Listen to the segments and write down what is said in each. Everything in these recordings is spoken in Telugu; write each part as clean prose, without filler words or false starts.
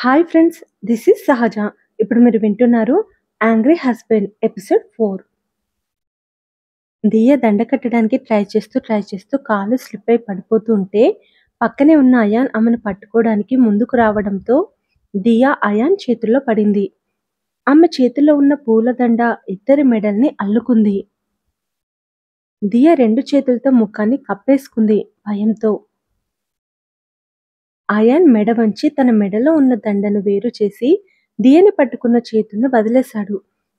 హాయ్ ఫ్రెండ్స్, దిస్ ఈజ్ సహజ. ఇప్పుడు మీరు వింటున్నారు యాంగ్రీ హస్బెండ్ ఎపిసోడ్ 4. దియ దండ కట్టడానికి ట్రై చేస్తూ కాలు స్లిప్ అయి పడిపోతూ ఉంటే పక్కనే ఉన్న అయాన్ ఆమెను పట్టుకోవడానికి ముందుకు రావడంతో దియా అయాన్ చేతుల్లో పడింది. ఆమె చేతిలో ఉన్న పూలదండ ఇద్దరి మెడల్ని అల్లుకుంది. దియ 2 చేతులతో ముఖాన్ని కప్పేసుకుంది భయంతో. అయాన్ మెడ వంచి తన మెడలో ఉన్న దండను వేరు చేసి దియని పట్టుకున్న చేతులను వదిలేశాడు.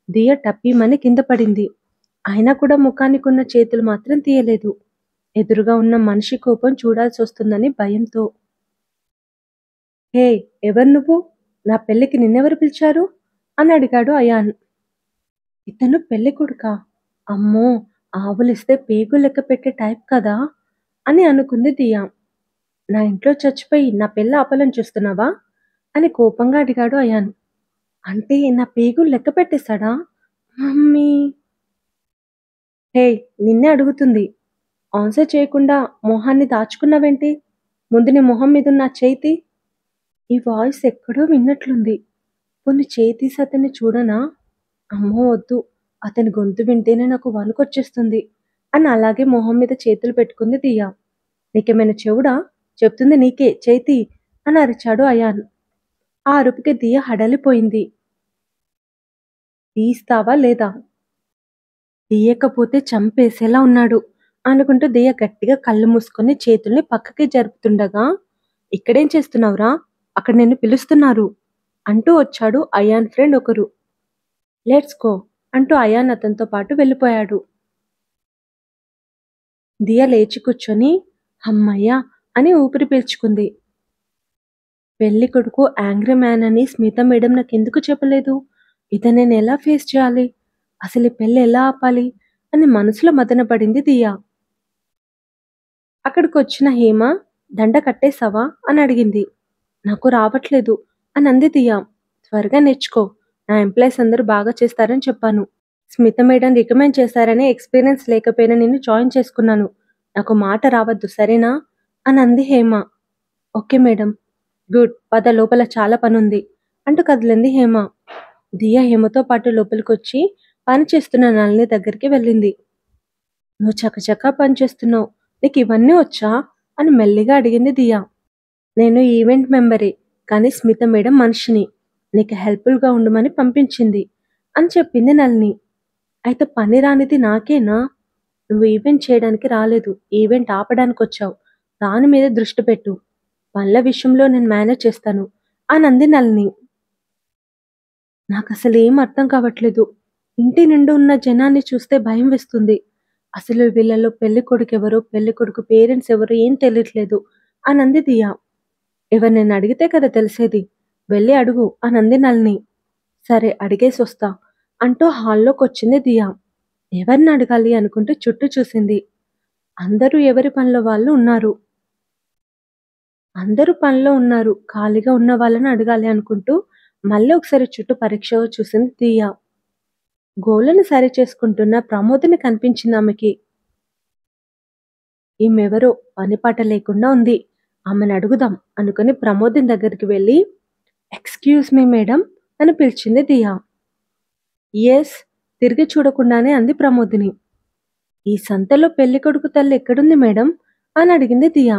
దియ టప్పీమని కింద పడింది. అయినా కూడా ముఖానికున్న చేతులు మాత్రం తీయలేదు. ఎదురుగా ఉన్న మనిషి కోపం చూడాల్సి వస్తుందని భయంతో. హే, ఎవరు నువ్వు? నా పెళ్లికి నిన్నెవరు పిలిచారు అని అడిగాడు అయాన్. ఇతను పెళ్లి కొడుకా? అమ్మో, ఆవులిస్తే పేగు లెక్క పెట్టే టైప్ కదా అని అనుకుంది దియా. నా ఇంట్లో చచ్చిపోయి నా పెళ్ళి ఆపాలని చూస్తున్నావా అని కోపంగా అడిగాడు అయాన్. అంటే నా పేగులు లెక్క పెట్టేశాడా? మమ్మీ. హే, నిన్నే అడుగుతుంది. ఆన్సర్ చేయకుండా మొహాన్ని దాచుకున్నావేంటి? ముందు నీ మొహం మీదున్న చేతి. ఈ వాయిస్ ఎక్కడో విన్నట్లుంది. కొన్ని చేతీసి అతన్ని చూడనా? అమ్మో వద్దు, అతని గొంతు వింటేనే నాకు వణుకొచ్చేస్తుంది అని అలాగే మొహం మీద చేతులు పెట్టుకుంది దియా. నీకేమైనా చెవుడా? చెప్తుంది నీకే, చేతి అని అరిచాడు అయాన్. ఆ అరుపుకి దియ హడలిపోయింది. తీస్తావా లేదా? తీయకపోతే చంపేసేలా ఉన్నాడు అనుకుంటూ దియ గట్టిగా కళ్ళు మూసుకొని చేతుల్ని పక్కకి జరుపుతుండగా, ఇక్కడేం చేస్తున్నావురా? అక్కడ నిన్ను పిలుస్తున్నారు అంటూ వచ్చాడు అయాన్ ఫ్రెండ్ ఒకరు. లెట్స్ గో అంటూ అయాన్ అతనితో పాటు వెళ్ళిపోయాడు. దియ లేచి కూర్చొని అమ్మయ్యా అని ఊపిరి పీల్చుకుంది. పెళ్లి కొడుకు యాంగ్రీ మ్యాన్ అని స్మిత మేడం నాకెందుకు చెప్పలేదు? ఇதை నేను ఎలా ఫేస్ చేయాలి? అసలు ఈ పెళ్లి ఎలా ఆపాలి అని మనసులో మదనపడింది దియా. అక్కడికి వచ్చిన హేమ దండ కట్టేశావా అని అడిగింది. నాకు రావట్లేదు అని అంది దియా. త్వరగా నేర్చుకో, నా ఎంప్లాయీస్ అందరూ బాగా చేస్తారని చెప్పాను. స్మిత మేడం రికమెండ్ చేశారని ఎక్స్పీరియన్స్ లేకపోయినా నిన్ను జాయిన్ చేసుకున్నాను. నాకు మాట రావద్దు, సరేనా అని అంది హేమ. Okay madam. గుడ్, పద, లోపల చాలా పనుంది అంటూ కదిలింది హేమ. దియా హేమతో పాటు లోపలికొచ్చి పని చేస్తున్న నళిని దగ్గరికి వెళ్ళింది. నువ్వు చకచకా పని చేస్తున్నావు, నీకు ఇవన్నీ వచ్చా అని మెల్లిగా అడిగింది దియా. నేను ఈవెంట్ మెంబరే, కానీ స్మిత మేడం మనిషిని, నీకు హెల్ప్ఫుల్గా ఉండమని పంపించింది అని చెప్పింది నళిని. అయితే పని రానిది నాకేనా? నువ్వు ఈవెంట్ చేయడానికి రాలేదు, ఈవెంట్ ఆపడానికి వచ్చావు. దాని మీద దృష్టి పెట్టు. పనుల విషయంలో నేను మేనేజ్ చేస్తాను అని అంది నళిని. నాకు అసలు ఏం అర్థం కావట్లేదు. ఇంటి నిండు ఉన్న జనాన్ని చూస్తే భయం వేస్తుంది. అసలు వీళ్ళలో పెళ్లి కొడుకు ఎవరు, పెళ్లి కొడుకు పేరెంట్స్ ఎవరు ఏం తెలియట్లేదు అని అంది దియా. ఎవరు నేను అడిగితే కదా తెలిసేది, వెళ్ళి అడుగు అని అంది నళిని. సరే, అడిగేసి వస్తా అంటూ హాల్లోకి వచ్చింది దియా. ఎవరిని అడగాలి అనుకుంటూ చుట్టూ చూసింది. అందరూ ఎవరి పనిలో వాళ్ళు ఉన్నారు. ఖాళీగా ఉన్న వాళ్ళని అడగాలి అనుకుంటూ మళ్ళీ ఒకసారి చుట్టూ పరీక్షగా చూసింది దియా. గోళ్ళని సరి చేసుకుంటున్న ప్రమోదిని కనిపించింది ఆమెకి. ఈమెవరో పనిపాట లేకుండా ఉంది, ఆమెను అడుగుదాం అనుకుని ప్రమోదిని దగ్గరికి వెళ్ళి ఎక్స్క్యూజ్ మీ మేడం అని పిలిచింది దియా. ఎస్, తిరిగి చూడకుండానే అంది ప్రమోదిని. ఈ సంతలో పెళ్లి కొడుకు తల్లి ఎక్కడుంది మేడం అని అడిగింది దియా.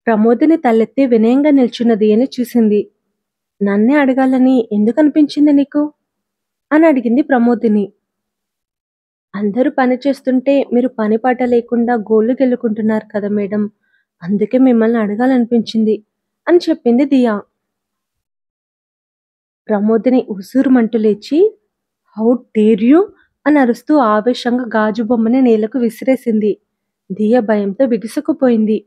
ప్రమోదిని తలెత్తి వినయంగా నిల్చున్న దియని చూసింది. నన్నే అడగాలని ఎందుకు అనిపించింది నీకు అని అడిగింది ప్రమోదిని. అందరూ పని చేస్తుంటే మీరు పనిపాట లేకుండా గోళ్ళు గెలుకుంటున్నారు కదా మేడం, అందుకే మిమ్మల్ని అడగాలనిపించింది అని చెప్పింది దియా. ప్రమోదిని ఉసూరుమంటూ లేచి హౌ డేర్ యూ అని అరుస్తూ ఆవేశంగా గాజు బొమ్మని నేలకు విసిరేసింది. దియ భయంతో బిగుసుకుపోయింది.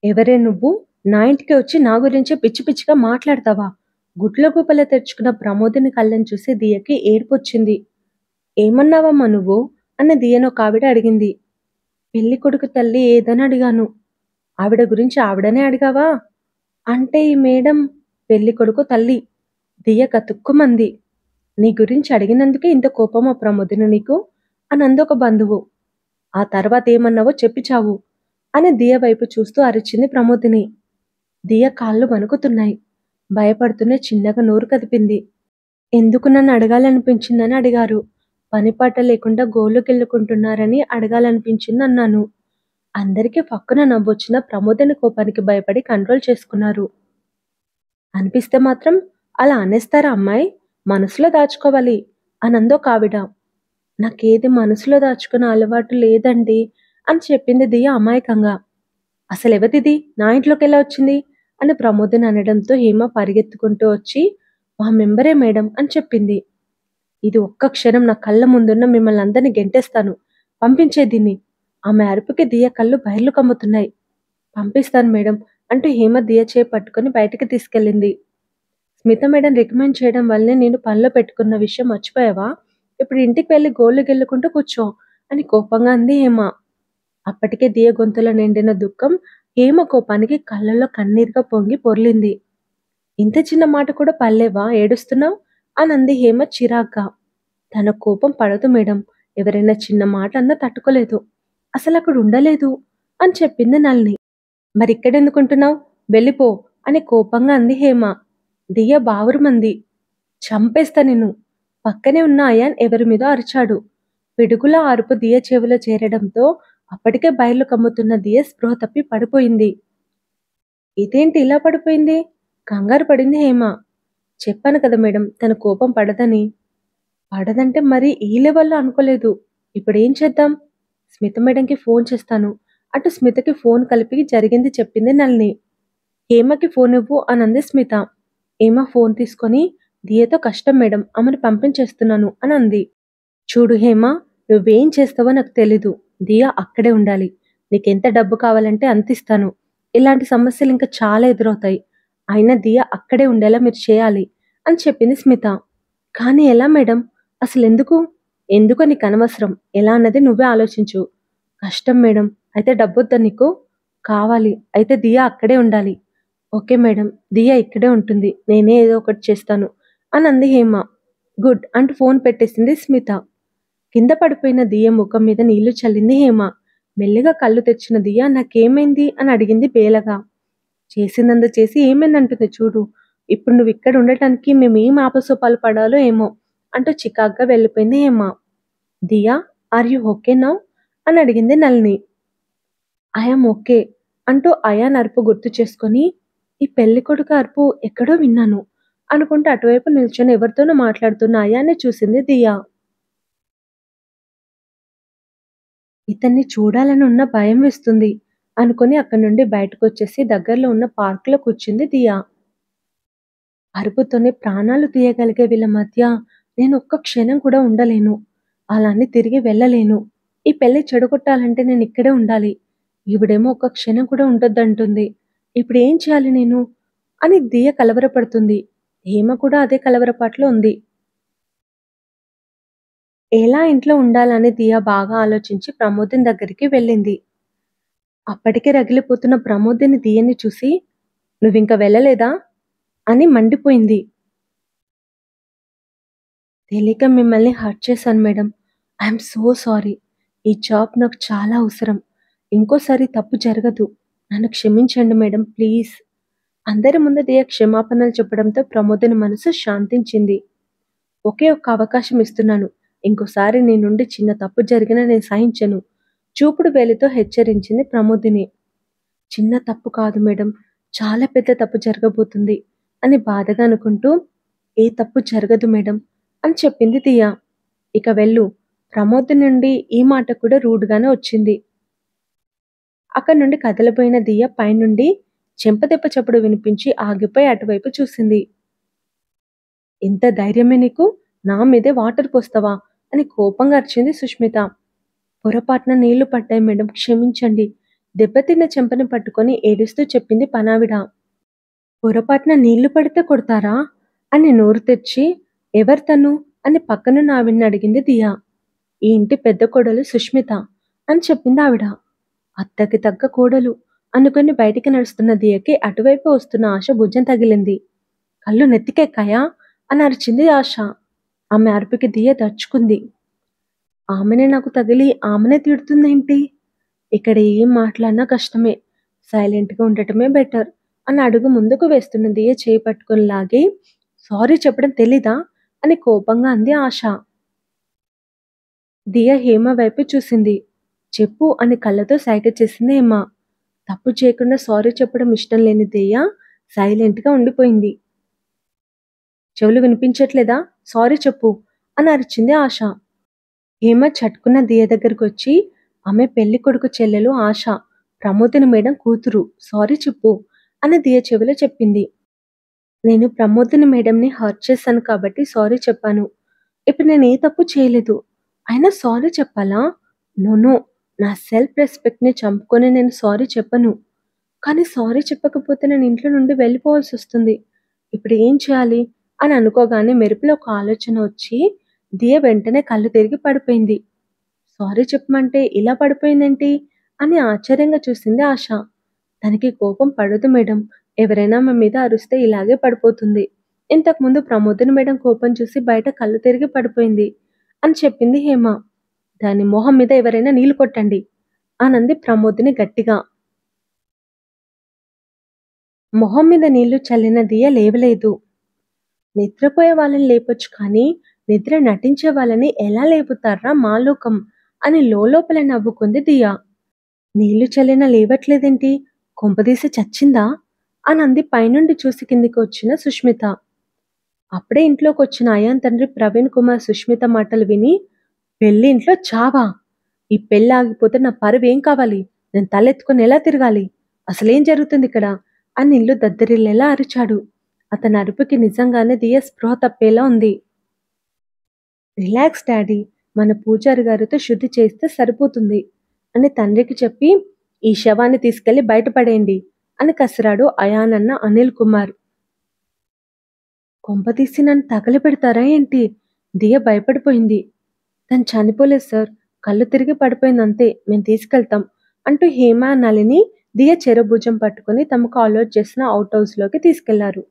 ఎవరే నువ్వు? నా ఇంటికి వచ్చి నా గురించే పిచ్చి పిచ్చిగా మాట్లాడతావా? గుడ్ల గూపల తెరుచుకున్న ప్రమోదిని కళ్ళని చూసి దియకి ఏడుపొచ్చింది. ఏమన్నావమ్మా నువ్వు అన్న దియను ఒక ఆవిడ అడిగింది. పెళ్లి కొడుకు తల్లి ఏదని అడిగాను. ఆవిడ గురించి ఆవిడనే అడిగావా? అంటే ఈ మేడం పెళ్లి కొడుకు తల్లి. దియ కతుక్కుమంది. నీ గురించి అడిగినందుకే ఇంత కోపమా ప్రమోదిని నీకు అని అందొక బంధువు. ఆ తర్వాత ఏమన్నావో చెప్పి చావు అని దియ వైపు చూస్తూ అరిచింది ప్రమోదిని. దియ కాళ్ళు వణుకుతున్నాయి. భయపడుతూనే చిన్నగా నోరు కదిపింది. ఎందుకు నన్ను అడగాలనిపించిందని అడిగారు. పనిపాట లేకుండా గోళ్ళుకెళ్ళుకుంటున్నారని అడగాలనిపించిందన్నాను. అందరికీ ఫక్కున నవ్వొచ్చిన ప్రమోదిని కోపానికి భయపడి కంట్రోల్ చేసుకున్నారు. అనిపిస్తే మాత్రం అలా అనేస్తారా అమ్మాయి? మనసులో దాచుకోవాలి అనందొకావిడ. నాకేది మనసులో దాచుకునే అలవాటు లేదండి అని చెప్పింది దియ అమాయకంగా. అసలెవతిది? నా ఇంట్లోకెలా వచ్చింది? అని ప్రమోదిని అనడంతో హేమ పరిగెత్తుకుంటూ వచ్చి మా మెంబరే మేడం అని చెప్పింది. ఇది ఒక్క క్షణం నా కళ్ళ ముందున్న మిమ్మల్ని అందరినీ గెంటేస్తాను. పంపించే దీన్ని. ఆమె అరుపుకి దియ కళ్ళు బైర్లు కమ్ముతున్నాయి. పంపిస్తాను మేడం అంటూ హేమ దియ చేయి పట్టుకుని బయటికి తీసుకెళ్ళింది. స్మిత మేడం రికమెండ్ చేయడం వల్లనే నేను పనిలో పెట్టుకున్న విషయం మర్చిపోయావా? ఇప్పుడు ఇంటికి వెళ్ళి గోళ్ళు గెల్లుకుంటూ కూర్చో అని కోపంగా అంది హేమ. అప్పటికే దియ గొంతులో నిండిన దుఃఖం హేమ కోపానికి కళ్ళల్లో కన్నీరుగా పొంగి పొర్లింది. ఇంత చిన్న మాట కూడా పర్లేవా? ఏడుస్తున్నావు అని అంది హేమ చిరాగ్గా. తన కోపం పడదు మేడం. ఎవరైనా చిన్న మాట అన్నా తట్టుకోలేదు. అసలు అక్కడ ఉండలేదు అని చెప్పింది నళిని. మరిక్కడెందుకుంటున్నావు? వెళ్ళిపో అని కోపంగా అంది హేమ. దియ బావురుమంది. చంపేస్తా నిన్ను. పక్కనే ఉన్న అయాన్ ఎవరి మీదో అరిచాడు. పిడుగుల అరుపు దియ చెవిలో చేరడంతో అప్పటికే బయర్లు కమ్ముతున్న దియ స్పృహ తప్పి పడిపోయింది. ఇదేంటి ఇలా పడిపోయింది? కంగారు పడింది హేమ. చెప్పాను కదా మేడం, తన కోపం పడదని. పడదంటే మరి ఈ లెవెల్లో అనుకోలేదు. ఇప్పుడేం చేద్దాం? స్మిత మేడంకి ఫోన్ చేస్తాను. అటు స్మితకి ఫోన్ కలిపి జరిగింది చెప్పింది నళిని. హేమకి ఫోన్ ఇవ్వు అనంది స్మిత. హేమ ఫోన్ తీసుకొని దియతో కష్టం మేడం, ఆమెను పంపించేస్తున్నాను అని అంది. చూడు హేమ, నువ్వేం చేస్తావో నాకు తెలీదు. దియ అక్కడే ఉండాలి. నీకెంత డబ్బు కావాలంటే అంత ఇస్తాను. ఇలాంటి సమస్యలు ఇంకా చాలా ఎదురవుతాయి. అయినా దియ అక్కడే ఉండేలా మీరు చేయాలి అని చెప్పింది స్మిత. కానీ ఎలా మేడం? అసలెందుకు? ఎందుకో నీకు అనవసరం. ఎలా అన్నది నువ్వే ఆలోచించు. కష్టం మేడం. అయితే డబ్బొద్దా నీకు? కావాలి. అయితే దియ అక్కడే ఉండాలి. ఓకే మేడం, దియ ఇక్కడే ఉంటుంది. నేనే ఏదో ఒకటి చేస్తాను అని అంది హేమ. గుడ్ అంటూ ఫోన్ పెట్టేసింది స్మిత. కింద పడిపోయిన దియ ముఖం మీద నీళ్లు చల్లింది హేమ. మెల్లిగా కళ్ళు తెచ్చిన దియ నాకేమైంది అని అడిగింది బేలగా. చేసిందంత చేసి ఏమైందంటుంది చూడు. ఇప్పుడు నువ్వు ఇక్కడ ఉండటానికి మేమేం ఆపసోపాలు పడాలో ఏమో అంటూ చికాగ్గా వెళ్ళిపోయింది హేమ. దియా, ఆర్ యు ఓకే నౌ అని అడిగింది నళిని. ఐఎమ్ ఓకే అంటూ అయాన్ అరుపు గుర్తు చేసుకొని ఈ పెళ్లి కొడుకు అరుపు ఎక్కడో విన్నాను అనుకుంటూ అటువైపు నిల్చొని ఎవరితోనో మాట్లాడుతున్న అయాన్ని చూసింది దియా. ఇతన్ని చూడాలని ఉన్న భయం వేస్తుంది అనుకుని అక్కడి నుండి బయటకు వచ్చేసి దగ్గరలో ఉన్న పార్కులో కూర్చుంది దియా. అరుపుతోనే ప్రాణాలు తీయగలిగే వీళ్ళ మధ్య నేను ఒక్క క్షణం కూడా ఉండలేను. అలానే తిరిగి వెళ్ళలేను. ఈ పెళ్లి చెడగొట్టాలంటే నేను ఇక్కడే ఉండాలి. ఈవిడేమో ఒక్క క్షణం కూడా ఉండొద్దంటుంది. ఇప్పుడు ఏం చేయాలి నేను అని దియ కలవరపడుతుంది. హేమ కూడా అదే కలవరపాట్లో ఉంది. ఎలా ఇంట్లో ఉండాలని దియ బాగా ఆలోచించి ప్రమోదిని దగ్గరికి వెళ్ళింది. అప్పటికే రగిలిపోతున్న ప్రమోదిని దియని చూసి నువ్వింక వెళ్ళలేదా అని మండిపోయింది. తెలియక మిమ్మల్ని హర్ట్ చేశాను మేడం. I'm so sorry. ఈ జాబ్ నాకు చాలా అవసరం. ఇంకోసారి తప్పు జరగదు. నన్ను క్షమించండి మేడం ప్లీజ్. అందరి ముందు దియ క్షమాపణలు చెప్పడంతో ప్రమోదిని మనసు శాంతించింది. ఒకే ఒక్క అవకాశం ఇస్తున్నాను. ఇంకోసారి నీ నుండి చిన్న తప్పు జరిగినా నేను సహించను. చూపుడు వేలితో హెచ్చరించింది ప్రమోదిని. చిన్న తప్పు కాదు మేడం, చాలా పెద్ద తప్పు జరగబోతుంది అని బాధగా అనుకుంటూ ఏ తప్పు జరగదు మేడం అని చెప్పింది దియా. ఇక వెళ్ళు. ప్రమోద్ నుండి ఈ మాట కూడా రూడ్గానే వచ్చింది. అక్కడి నుండి కదలబోయిన దియ పైనుండి చెంపదెబ్బ చప్పుడు వినిపించి ఆగిపోయి అటువైపు చూసింది. ఎంత ధైర్యమే నీకు? నా మీదే వాటర్ పోస్తావా అని కోపంగా అరిచింది సుష్మిత. పొరపాటున నీళ్లు పడ్డాయి మేడం, క్షమించండి. దెబ్బతిన్న చెంపని పట్టుకొని ఏడుస్తూ చెప్పింది పనావిడ. పొరపాటున నీళ్లు పడితే కొడతారా అని నోరు తెచ్చి ఎవరు తను అని పక్కనున్న ఆవిడ్ని అడిగింది దియా. ఈ ఇంటి పెద్ద కోడలు సుష్మిత అని చెప్పింది ఆవిడ. అత్తకి తగ్గ కోడలు అనుకుని బయటికి నడుస్తున్న దియకి అటువైపు వస్తున్న ఆశ భుజం తగిలింది. కళ్ళు నెత్తికెక్కాయా అని అరిచింది ఆశ. ఆమె అరుపుకి దియ దర్చుకుంది. ఆమెనే నాకు తగిలి ఆమెనే తిడుతుందేంటి? ఇక్కడ ఏం మాట్లాడినా కష్టమే. సైలెంట్‌గా ఉండటమే బెటర్ అని అడుగు ముందుకు వేస్తున్న దియ చేయి పట్టుకొని లాగి, సారీ చెప్పడం తెలీదా? అని కోపంగా అంది ఆశ. దియ హేమ వైపు చూసింది. చెప్పు అని కళ్ళతో సైగ చేసింది హేమ. తప్పు చేయకుండా సారీ చెప్పడం ఇష్టం లేని దియ సైలెంట్‌గా ఉండిపోయింది. చెవులు వినిపించట్లేదా? సారీ చెప్పు అని అరిచింది ఆశ. హేమ చటుకున్న దియ దగ్గరకొచ్చి ఆమె పెళ్లి కొడుకు చెల్లెలు ఆశ, ప్రమోదిని మేడం కూతురు. సారీ చెప్పు అని దియ చెవిలో చెప్పింది. నేను ప్రమోదిని మేడంని హర్ట్ చేశాను కాబట్టి సారీ చెప్పాను. ఇప్పుడు నేను ఏ తప్పు చేయలేదు. అయినా సారీ చెప్పాలా? No no. నా సెల్ఫ్ రెస్పెక్ట్‌ని చంపుకొని నేను సారీ చెప్పను. కానీ సారీ చెప్పకపోతే నేను ఇంట్లో నుండి వెళ్ళిపోవాల్సొస్తుంది. ఇప్పుడు ఏం చేయాలి? అని అనుకోగానే మెరుపులో ఒక ఆలోచన వచ్చి దియ వెంటనే కళ్ళు తిరిగి పడిపోయింది. సారీ చెప్పమంటే ఇలా పడిపోయిందేంటి? అని ఆశ్చర్యంగా చూసింది ఆశ. తనకి కోపం పడదు మేడం. ఎవరైనా ఆమె మీద అరుస్తే ఇలాగే పడిపోతుంది. ఇంతకుముందు ప్రమోదిని మేడం కోపం చూసి బయట కళ్ళు తిరిగి పడిపోయింది అని చెప్పింది హేమ. దాని మొహం మీద ఎవరైనా నీళ్లు కొట్టండి అనంది ప్రమోదిని గట్టిగా. మొహం మీద నీళ్లు చల్లిన దియ లేవలేదు. నిద్రపోయే వాళ్ళని లేపొచ్చు కానీ నిద్ర నటించే వాళ్ళని ఎలా లేపుతార్రా మాలోకం అని లోలోపల నవ్వుకుంది దియ. నీళ్లు చల్లినా లేవట్లేదేంటి? కొంపదీసి చచ్చిందా? అనంది పైనుండి చూసి కిందికి వచ్చిన సుష్మిత. అప్పుడే ఇంట్లోకొచ్చిన అయాన్ తండ్రి ప్రవీణ్ కుమార్ సుష్మిత మాటలు విని, పెళ్లి ఇంట్లో చావా? ఈ పెళ్లి ఆగిపోతే నా పరువేం కావాలి? నేను తలెత్తుకొని ఎలా తిరగాలి? అసలేం జరుగుతుందిక్కడ? అని ఇల్లు దద్దరిల్లేలా అరిచాడు. అతని అరుపుకి నిజంగానే దియ స్పృహ తప్పేలా ఉంది. రిలాక్స్ డాడీ, మన పూజారి గారితో శుద్ధి చేస్తే సరిపోతుంది అని తండ్రికి చెప్పి ఈ శవాన్ని తీసుకెళ్లి బయటపడేయండి అని కసిరాడు అయాన్ అన్న అనిల్ కుమార్. కొంపతీసి నన్ను తగలబెడతారా ఏంటి? దియ భయపడిపోయింది. తను చనిపోలేదు సార్, కళ్ళు తిరిగి పడిపోయిందంతే, మేం తీసుకెళ్తాం అంటూ హేమ నలిని దియ చెరభుజం పట్టుకుని తమకు అలాట్ చేసిన అవుట్ హౌస్లోకి తీసుకెళ్లారు.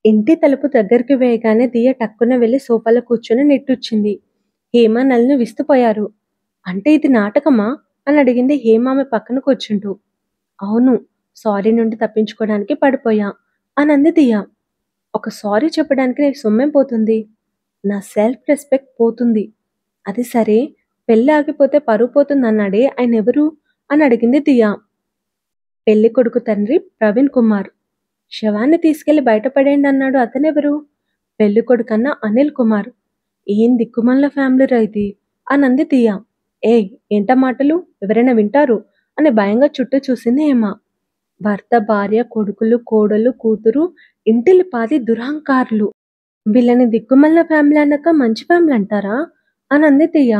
ఇంటి తలుపు దగ్గరికి వేయగానే దియ టక్కున వెళ్లి సోఫాలో కూర్చుని నిట్టూర్చింది. హేమ నలిని విస్తుపోయారు. అంటే ఇది నాటకమా? అని అడిగింది హేమ ఆమె పక్కన కూర్చుంటూ. అవును, సారీ నుండి తప్పించుకోవడానికి పడిపోయా అనంది దియ. ఒక సారీ చెప్పడానికి నీకు సొమ్మేం పోతుంది? నా సెల్ఫ్ రెస్పెక్ట్ పోతుంది. అది సరే, పెళ్లి ఆగిపోతే పరువు పోతుందన్నాడే ఆయనెవరు? అని అడిగింది దియ. పెళ్లి కొడుకు తండ్రి ప్రవీణ్ కుమార్. శవాన్ని తీసుకెళ్లి బయటపడేయండి అన్నాడు అతనెవరు? పెళ్లి కొడుకన్న అనిల్ కుమార్. ఏం దిక్కుమాలిన ఫ్యామిలీరా ఇది అనంది దియ. ఏయ్, ఏంట మాటలు? ఎవరైనా వింటారు అని భయంగా చుట్టూ చూసింది హేమ. భర్త, భార్య, కొడుకులు, కోడలు, కూతురు, ఇంటిల్లిపాది దురహంకారులు. వీళ్ళని దిక్కుమాలిన ఫ్యామిలీ అన్నాక మంచి ఫ్యామిలీ అంటారా? అనంది దియ.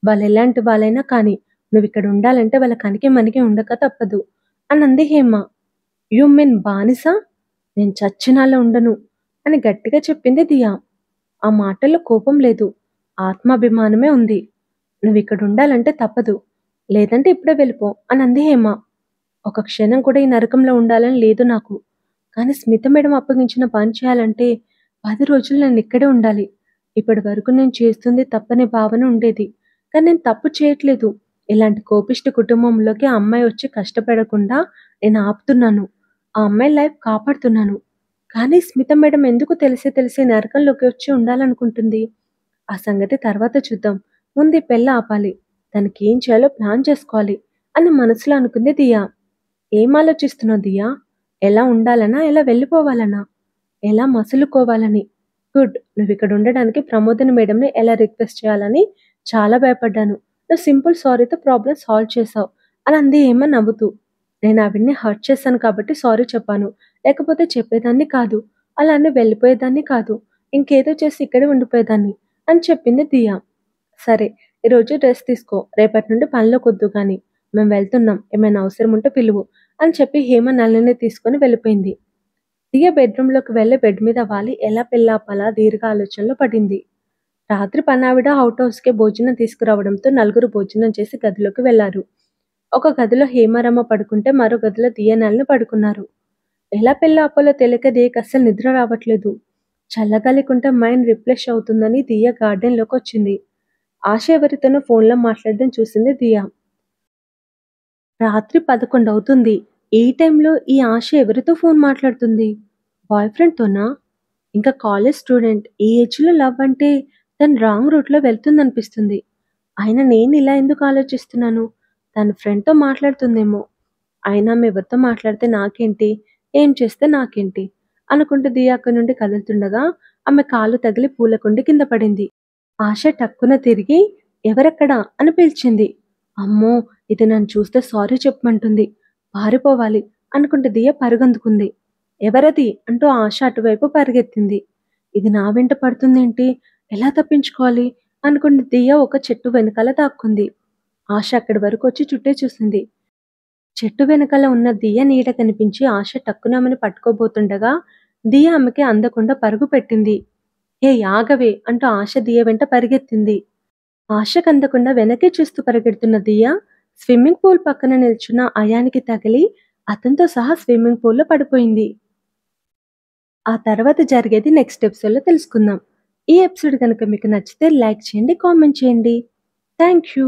వాళ్ళెలాంటి వాళ్ళైనా కానీ నువ్విక్కడ ఉండాలంటే వాళ్ళ కనికి మనకి ఉండక తప్పదు అనంది హేమ. యు మీన్ బానిస? నేను చచ్చినాలో ఉండను అని గట్టిగా చెప్పింది దియ. ఆ మాటల్లో కోపం లేదు, ఆత్మాభిమానమే ఉంది. నువ్విక్కడ ఉండాలంటే తప్పదు, లేదంటే ఇప్పుడే వెళ్ళిపో అనంది హేమ. ఒక క్షణం కూడా ఈ నరకంలో ఉండాలని లేదు నాకు. కానీ స్మిత మేడం అప్పగించిన పని చేయాలంటే 10 రోజులు నేను ఇక్కడే ఉండాలి. ఇప్పటి వరకు నేను చేస్తుంది తప్పనే భావన ఉండేది. కానీ నేను తప్పు చేయట్లేదు. ఇలాంటి కోపిష్టి కుటుంబంలోకి ఆ అమ్మాయి వచ్చి కష్టపడకుండా నేను ఆపుతున్నాను. ఆ అమ్మాయి లైఫ్ కాపాడుతున్నాను. కానీ స్మిత మేడం ఎందుకు తెలిసి నరకంలోకి వచ్చి ఉండాలనుకుంటుంది? ఆ సంగతి తర్వాత చూద్దాం. ముందు ఈ పెళ్లి ఆపాలి. తనకి ఏం చేయాలో ప్లాన్ చేసుకోవాలి అని మనసులో అనుకుంది దియా. ఏం ఆలోచిస్తున్నావు దియా? ఎలా ఉండాలనా? ఎలా వెళ్ళిపోవాలనా? ఎలా మసులుకోవాలని? గుడ్. నువ్విక్కడ ఉండడానికి ప్రమోదిని మేడంని ఎలా రిక్వెస్ట్ చేయాలని చాలా భయపడ్డాను. నువ్వు సింపుల్ సారీతో ప్రాబ్లమ్ సాల్వ్ చేశావు అని అంది హేమ నవ్వుతూ. నేను ఆవిడ్ని హర్ట్ చేశాను కాబట్టి సారీ చెప్పాను. లేకపోతే చెప్పేదాన్ని కాదు. అలా అని వెళ్ళిపోయేదాన్ని కాదు. ఇంకేదో చేసి ఇక్కడే ఉండిపోయేదాన్ని అని చెప్పింది దియా. సరే, ఈరోజు రెస్ట్ తీసుకో. రేపటి నుండి పనిలోకొద్దు గాని. మేం వెళ్తున్నాం. ఏమైనా అవసరం ఉంటే పిలువు అని చెప్పి హేమ నళిని తీసుకొని వెళ్ళిపోయింది. దియ బెడ్రూమ్‌లోకి వెళ్ళి బెడ్ మీద వాలి ఎలా పెళ్లాపాలా దీర్ఘ ఆలోచనలో పడింది. రాత్రి పనావిడ అవుట్ హౌస్‌కే భోజనం తీసుకురావడంతో నలుగురు భోజనం చేసి గదిలోకి వెళ్లారు. ఒక గదిలో హేమరమ్మ పడుకుంటే మరో గదిలో దియ నళిని పడుకున్నారు. ఎలా పెళ్లాపాలో తెలియక దియకి అస్సలు నిద్ర రావట్లేదు. చల్లగాలికుంటే మైండ్ రిఫ్రెష్ అవుతుందని దియ గార్డెన్‌లోకొచ్చింది. ఆశ ఎవరితోనో ఫోన్లో మాట్లాడడం చూసింది దియా. రాత్రి 11 అవుతుంది. ఈ టైంలో ఈ ఆశ ఎవరితో ఫోన్ మాట్లాడుతుంది? బాయ్ ఫ్రెండ్‌తోనా? ఇంకా కాలేజ్ స్టూడెంట్. ఈ ఏజ్‌లో లవ్ అంటే తను రాంగ్ రూట్‌లో వెళ్తుందనిపిస్తుంది. అయినా నేనిలా ఎందుకు ఆలోచిస్తున్నాను? తన ఫ్రెండ్‌తో మాట్లాడుతుందేమో! అయినా ఆమె ఎవరితో మాట్లాడితే నాకేంటి? ఏం చేస్తే నాకేంటి? అనుకుంటూ దియా అక్కడి నుండి కదులుతుండగా ఆమె కాలు తగిలి పూల కుండి కింద పడింది. ఆశ టక్కున తిరిగి ఎవరక్కడ అని పిలిచింది. అమ్మో! ఇది నన్ను చూస్తే సారీ చెప్పమంటుంది. పారిపోవాలి అనుకుంటూ దియ పరుగందుకుంది. ఎవరది అంటూ ఆశ అటువైపు పరిగెత్తింది. ఇది నా వెంట పడుతుందేంటి? ఎలా తప్పించుకోవాలి? అనుకుంటూ దియ ఒక చెట్టు వెనకాల దాక్కుంది. ఆశ అక్కడి వరకు వచ్చి చుట్టే చూసింది. చెట్టు వెనకాల ఉన్న దియ నీడ కనిపించి ఆశ టక్కున ఆమెను పట్టుకోబోతుండగా దియ ఆమెకి అందకుండా పరుగు పెట్టింది. ఏయ్ ఆగవే అంటూ ఆశ దియ వెంట పరిగెత్తింది. ఆశకందకుండా వెనకే చూస్తూ పరిగెడుతున్న దియ స్విమ్మింగ్ పూల్ పక్కన నిల్చున్న అయానికి తగిలి అతనితో సహా స్విమ్మింగ్ పూల్లో పడిపోయింది. ఆ తర్వాత జరిగేది నెక్స్ట్ ఎపిసోడ్లో తెలుసుకుందాం. ఈ ఎపిసోడ్ కనుక మీకు నచ్చితే లైక్ చేయండి, కామెంట్ చేయండి. Thank you.